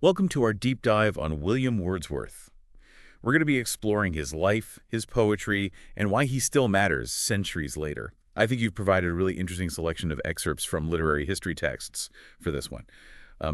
Welcome to our deep dive on William Wordsworth. We're going to be exploring his life, his poetry, and why he still matters centuries later. I think you've provided a really interesting selection of excerpts from literary history texts for this one.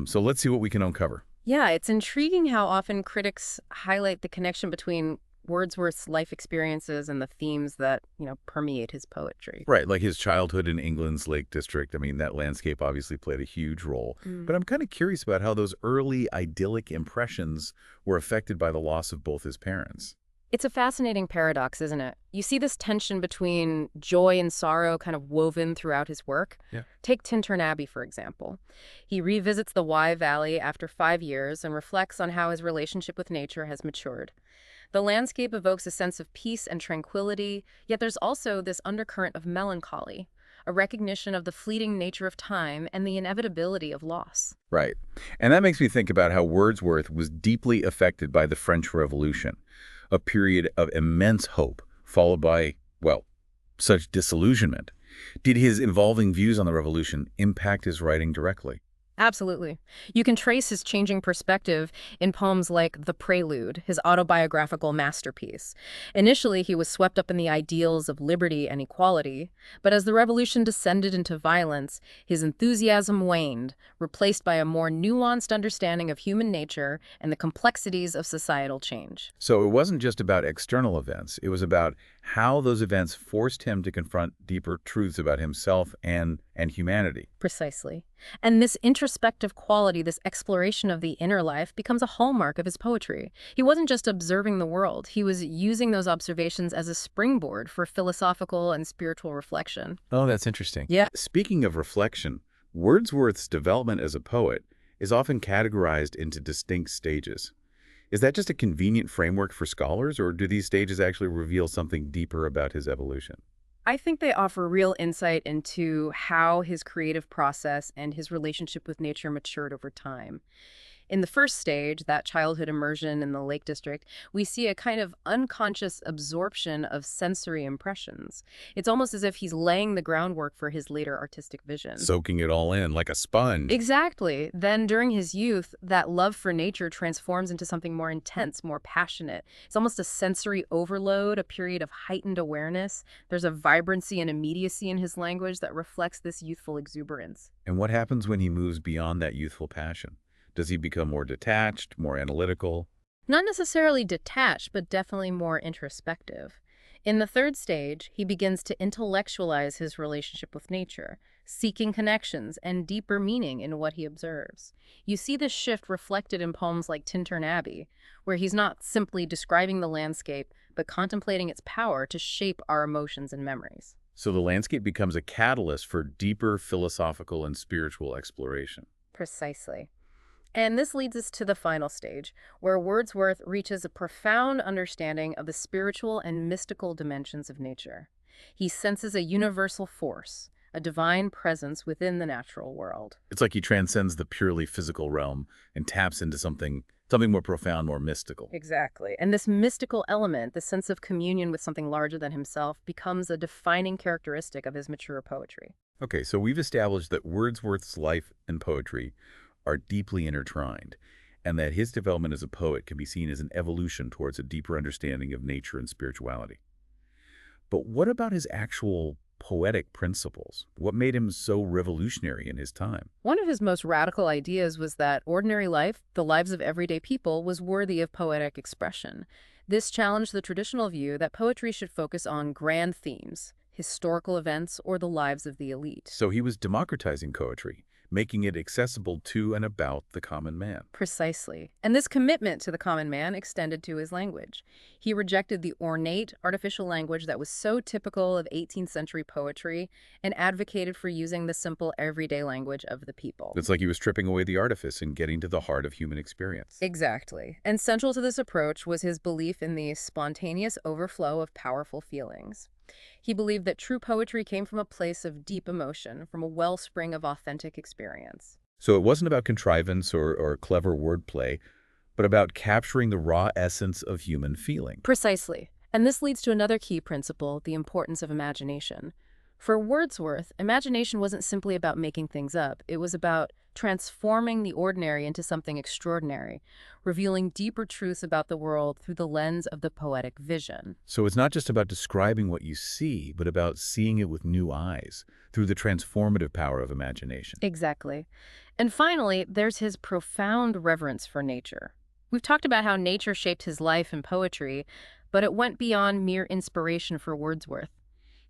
So let's see what we can uncover. Yeah, it's intriguing how often critics highlight the connection between Wordsworth's life experiences and the themes that, permeate his poetry. Right, like his childhood in England's Lake District. I mean, that landscape obviously played a huge role. Mm. But I'm kind of curious about how those early idyllic impressions were affected by the loss of both his parents. It's a fascinating paradox, isn't it? You see this tension between joy and sorrow kind of woven throughout his work. Yeah. Take Tintern Abbey, for example. He revisits the Wye Valley after 5 years and reflects on how his relationship with nature has matured. The landscape evokes a sense of peace and tranquility, yet there's also this undercurrent of melancholy, a recognition of the fleeting nature of time and the inevitability of loss. Right. And that makes me think about how Wordsworth was deeply affected by the French Revolution, a period of immense hope, followed by, well, such disillusionment. Did his evolving views on the revolution impact his writing directly? Absolutely. You can trace his changing perspective in poems like The Prelude, his autobiographical masterpiece. Initially, he was swept up in the ideals of liberty and equality, but as the revolution descended into violence, his enthusiasm waned, replaced by a more nuanced understanding of human nature and the complexities of societal change. So it wasn't just about external events. It was about how those events forced him to confront deeper truths about himself and humanity. Precisely. And this introspective quality, this exploration of the inner life, becomes a hallmark of his poetry. He wasn't just observing the world, he was using those observations as a springboard for philosophical and spiritual reflection. Oh, that's interesting. Yeah. Speaking of reflection, Wordsworth's development as a poet is often categorized into distinct stages. Is that just a convenient framework for scholars, or do these stages actually reveal something deeper about his evolution? I think they offer real insight into how his creative process and his relationship with nature matured over time. In the first stage, that childhood immersion in the Lake District, we see a kind of unconscious absorption of sensory impressions. It's almost as if he's laying the groundwork for his later artistic vision. Soaking it all in like a sponge. Exactly. Then during his youth, that love for nature transforms into something more intense, more passionate. It's almost a sensory overload, a period of heightened awareness. There's a vibrancy and immediacy in his language that reflects this youthful exuberance. And what happens when he moves beyond that youthful passion? Does he become more detached, more analytical? Not necessarily detached, but definitely more introspective. In the third stage, he begins to intellectualize his relationship with nature, seeking connections and deeper meaning in what he observes. You see this shift reflected in poems like Tintern Abbey, where he's not simply describing the landscape, but contemplating its power to shape our emotions and memories. So the landscape becomes a catalyst for deeper philosophical and spiritual exploration. Precisely. And this leads us to the final stage, where Wordsworth reaches a profound understanding of the spiritual and mystical dimensions of nature. He senses a universal force, a divine presence within the natural world. It's like he transcends the purely physical realm and taps into something more profound, more mystical. Exactly. And this mystical element, the sense of communion with something larger than himself, becomes a defining characteristic of his mature poetry. Okay, so we've established that Wordsworth's life and poetry are deeply intertwined, and that his development as a poet can be seen as an evolution towards a deeper understanding of nature and spirituality. But what about his actual poetic principles? What made him so revolutionary in his time? One of his most radical ideas was that ordinary life, the lives of everyday people, was worthy of poetic expression. This challenged the traditional view that poetry should focus on grand themes, historical events, or the lives of the elite. So he was democratizing poetry, making it accessible to and about the common man. Precisely. And this commitment to the common man extended to his language. He rejected the ornate, artificial language that was so typical of 18th century poetry and advocated for using the simple, everyday language of the people. It's like he was stripping away the artifice and getting to the heart of human experience. Exactly. And central to this approach was his belief in the spontaneous overflow of powerful feelings. He believed that true poetry came from a place of deep emotion, from a wellspring of authentic experience. So it wasn't about contrivance or clever wordplay, but about capturing the raw essence of human feeling. Precisely. And this leads to another key principle, the importance of imagination. For Wordsworth, imagination wasn't simply about making things up. It was about transforming the ordinary into something extraordinary, revealing deeper truths about the world through the lens of the poetic vision. So it's not just about describing what you see, but about seeing it with new eyes, through the transformative power of imagination. Exactly. And finally, there's his profound reverence for nature. We've talked about how nature shaped his life and poetry, but it went beyond mere inspiration for Wordsworth.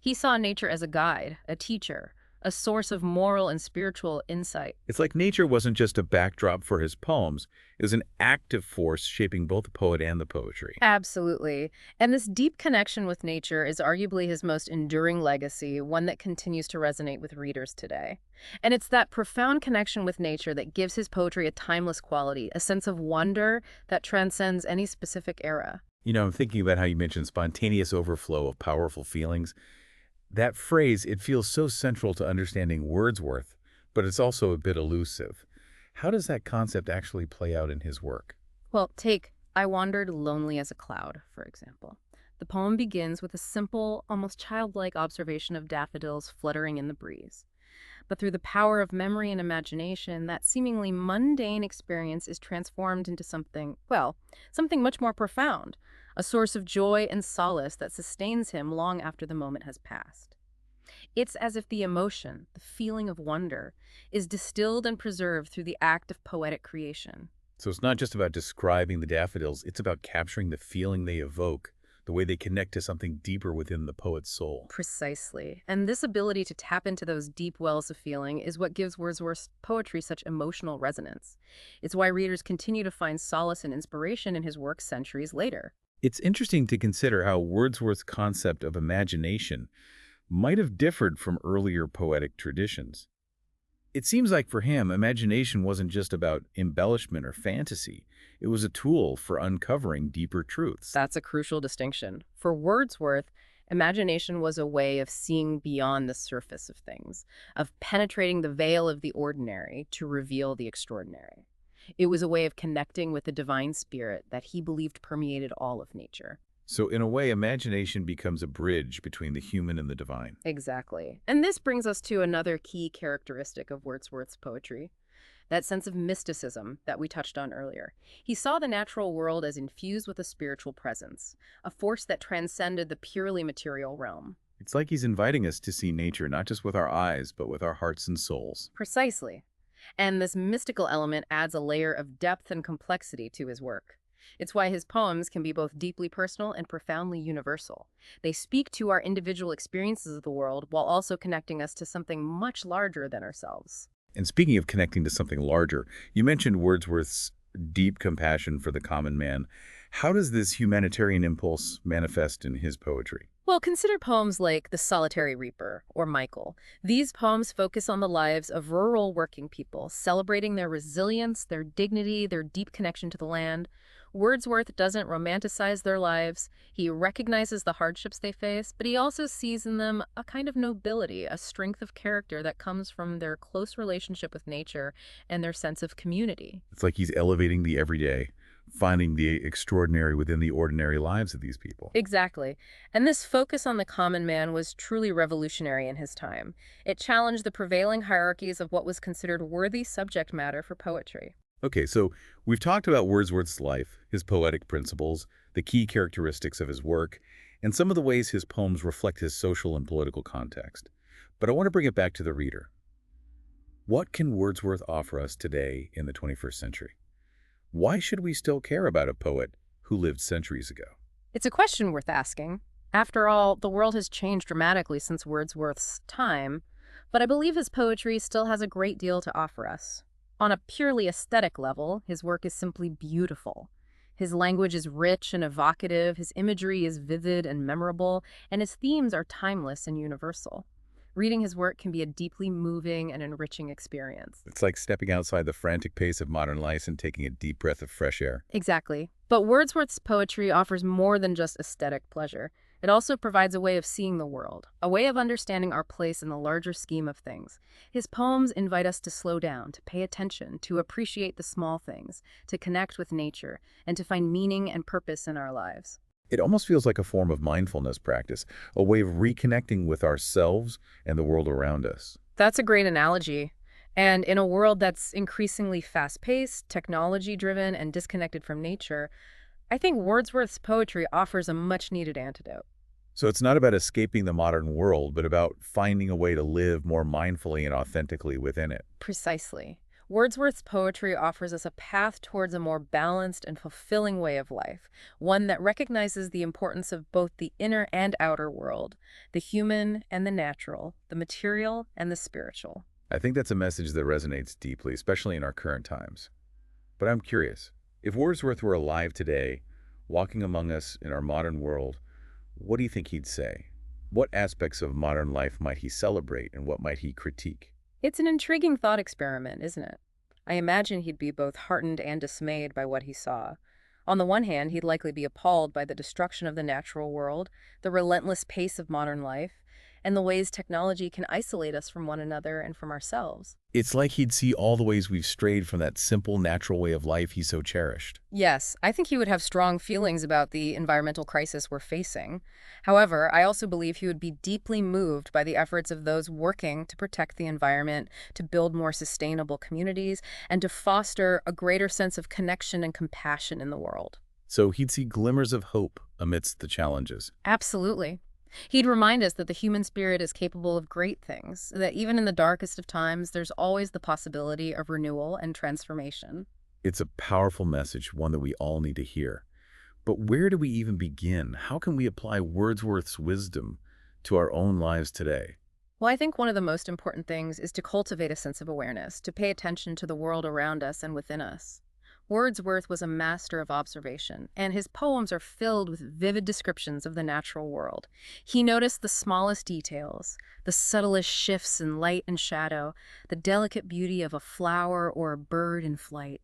He saw nature as a guide, a teacher, a source of moral and spiritual insight. It's like nature wasn't just a backdrop for his poems, it was an active force shaping both the poet and the poetry. Absolutely. And this deep connection with nature is arguably his most enduring legacy, one that continues to resonate with readers today. And it's that profound connection with nature that gives his poetry a timeless quality, a sense of wonder that transcends any specific era. I'm thinking about how you mentioned spontaneous overflow of powerful feelings. That phrase, it feels so central to understanding Wordsworth, but it's also a bit elusive. How does that concept actually play out in his work? Well, take I Wandered Lonely as a Cloud, for example. The poem begins with a simple, almost childlike observation of daffodils fluttering in the breeze. But through the power of memory and imagination, that seemingly mundane experience is transformed into something, well, something much more profound, a source of joy and solace that sustains him long after the moment has passed. It's as if the emotion, the feeling of wonder, is distilled and preserved through the act of poetic creation. So it's not just about describing the daffodils, it's about capturing the feeling they evoke, the way they connect to something deeper within the poet's soul. Precisely. And this ability to tap into those deep wells of feeling is what gives Wordsworth's poetry such emotional resonance. It's why readers continue to find solace and inspiration in his work centuries later. It's interesting to consider how Wordsworth's concept of imagination might have differed from earlier poetic traditions. It seems like for him, imagination wasn't just about embellishment or fantasy. It was a tool for uncovering deeper truths. That's a crucial distinction. For Wordsworth, imagination was a way of seeing beyond the surface of things, of penetrating the veil of the ordinary to reveal the extraordinary. It was a way of connecting with the divine spirit that he believed permeated all of nature. So in a way, imagination becomes a bridge between the human and the divine. Exactly. And this brings us to another key characteristic of Wordsworth's poetry, that sense of mysticism that we touched on earlier. He saw the natural world as infused with a spiritual presence, a force that transcended the purely material realm. It's like he's inviting us to see nature not just with our eyes, but with our hearts and souls. Precisely. And this mystical element adds a layer of depth and complexity to his work. It's why his poems can be both deeply personal and profoundly universal. They speak to our individual experiences of the world while also connecting us to something much larger than ourselves. And speaking of connecting to something larger, you mentioned Wordsworth's deep compassion for the common man. How does this humanitarian impulse manifest in his poetry? Well, consider poems like The Solitary Reaper or Michael. These poems focus on the lives of rural working people, celebrating their resilience, their dignity, their deep connection to the land. Wordsworth doesn't romanticize their lives. He recognizes the hardships they face, but he also sees in them a kind of nobility, a strength of character that comes from their close relationship with nature and their sense of community. It's like he's elevating the everyday, finding the extraordinary within the ordinary lives of these people. Exactly. And this focus on the common man was truly revolutionary in his time. It challenged the prevailing hierarchies of what was considered worthy subject matter for poetry. Okay, so we've talked about Wordsworth's life, his poetic principles, the key characteristics of his work, and some of the ways his poems reflect his social and political context. But I want to bring it back to the reader. What can Wordsworth offer us today in the 21st century? Why should we still care about a poet who lived centuries ago? It's a question worth asking. After all, the world has changed dramatically since Wordsworth's time, but I believe his poetry still has a great deal to offer us. On a purely aesthetic level, his work is simply beautiful. His language is rich and evocative, his imagery is vivid and memorable, and his themes are timeless and universal. Reading his work can be a deeply moving and enriching experience. It's like stepping outside the frantic pace of modern life and taking a deep breath of fresh air. Exactly. But Wordsworth's poetry offers more than just aesthetic pleasure. It also provides a way of seeing the world, a way of understanding our place in the larger scheme of things. His poems invite us to slow down, to pay attention, to appreciate the small things, to connect with nature, and to find meaning and purpose in our lives. It almost feels like a form of mindfulness practice, a way of reconnecting with ourselves and the world around us. That's a great analogy. And in a world that's increasingly fast-paced, technology-driven, and disconnected from nature, I think Wordsworth's poetry offers a much-needed antidote. So it's not about escaping the modern world, but about finding a way to live more mindfully and authentically within it. Precisely. Wordsworth's poetry offers us a path towards a more balanced and fulfilling way of life, one that recognizes the importance of both the inner and outer world, the human and the natural, the material and the spiritual. I think that's a message that resonates deeply, especially in our current times. But I'm curious, if Wordsworth were alive today, walking among us in our modern world, what do you think he'd say? What aspects of modern life might he celebrate and what might he critique? It's an intriguing thought experiment, isn't it? I imagine he'd be both heartened and dismayed by what he saw. On the one hand, he'd likely be appalled by the destruction of the natural world, the relentless pace of modern life, and the ways technology can isolate us from one another and from ourselves. It's like he'd see all the ways we've strayed from that simple, natural way of life he so cherished. Yes, I think he would have strong feelings about the environmental crisis we're facing. However, I also believe he would be deeply moved by the efforts of those working to protect the environment, to build more sustainable communities, and to foster a greater sense of connection and compassion in the world. So he'd see glimmers of hope amidst the challenges. Absolutely. He'd remind us that the human spirit is capable of great things, that even in the darkest of times, there's always the possibility of renewal and transformation. It's a powerful message, one that we all need to hear. But where do we even begin? How can we apply Wordsworth's wisdom to our own lives today? Well, I think one of the most important things is to cultivate a sense of awareness, to pay attention to the world around us and within us. Wordsworth was a master of observation, and his poems are filled with vivid descriptions of the natural world. He noticed the smallest details, the subtlest shifts in light and shadow, the delicate beauty of a flower or a bird in flight.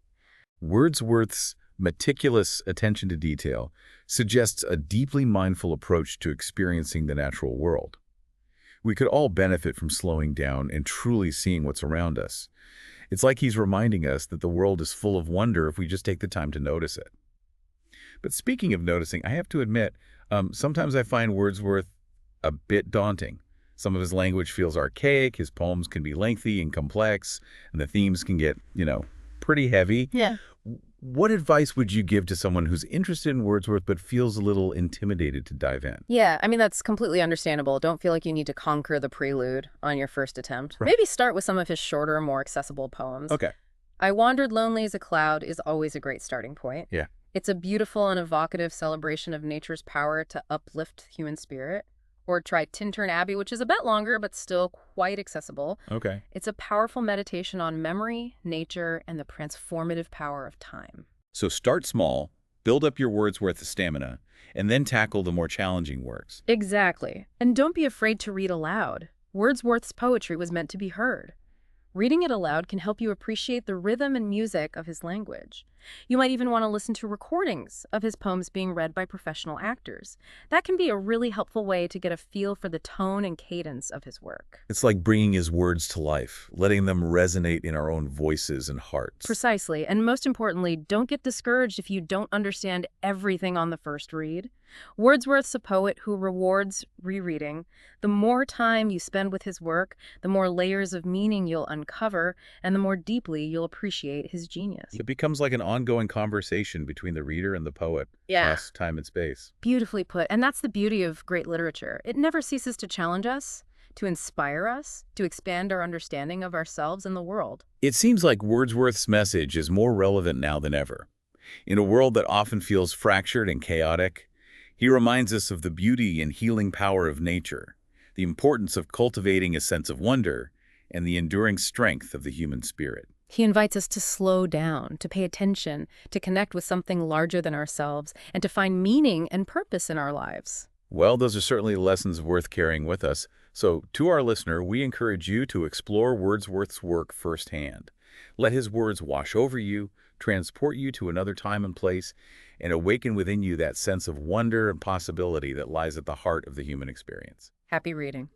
Wordsworth's meticulous attention to detail suggests a deeply mindful approach to experiencing the natural world. We could all benefit from slowing down and truly seeing what's around us. It's like he's reminding us that the world is full of wonder if we just take the time to notice it. But speaking of noticing, I have to admit, sometimes I find Wordsworth a bit daunting. Some of his language feels archaic, his poems can be lengthy and complex, and the themes can get, pretty heavy. Yeah. What advice would you give to someone who's interested in Wordsworth but feels a little intimidated to dive in? Yeah, I mean, that's completely understandable. Don't feel like you need to conquer the prelude on your first attempt. Right. Maybe start with some of his shorter, more accessible poems. Okay. I Wandered Lonely as a Cloud is always a great starting point. Yeah. It's a beautiful and evocative celebration of nature's power to uplift human spirit. Or try Tintern Abbey, which is a bit longer, but still quite accessible. Okay. It's a powerful meditation on memory, nature, and the transformative power of time. So start small, build up your Wordsworth stamina, and then tackle the more challenging works. Exactly. And don't be afraid to read aloud. Wordsworth's poetry was meant to be heard. Reading it aloud can help you appreciate the rhythm and music of his language. You might even want to listen to recordings of his poems being read by professional actors. That can be a really helpful way to get a feel for the tone and cadence of his work. It's like bringing his words to life, letting them resonate in our own voices and hearts. Precisely. And most importantly, don't get discouraged if you don't understand everything on the first read. Wordsworth's a poet who rewards rereading. The more time you spend with his work, the more layers of meaning you'll uncover, and the more deeply you'll appreciate his genius. It becomes like an ongoing conversation between the reader and the poet, Yeah. across time and space. Beautifully put. And that's the beauty of great literature. It never ceases to challenge us, to inspire us, to expand our understanding of ourselves and the world. It seems like Wordsworth's message is more relevant now than ever. In a world that often feels fractured and chaotic, he reminds us of the beauty and healing power of nature, the importance of cultivating a sense of wonder, and the enduring strength of the human spirit. He invites us to slow down, to pay attention, to connect with something larger than ourselves, and to find meaning and purpose in our lives. Well, those are certainly lessons worth carrying with us. So, to our listener, we encourage you to explore Wordsworth's work firsthand. Let his words wash over you, transport you to another time and place, and awaken within you that sense of wonder and possibility that lies at the heart of the human experience. Happy reading.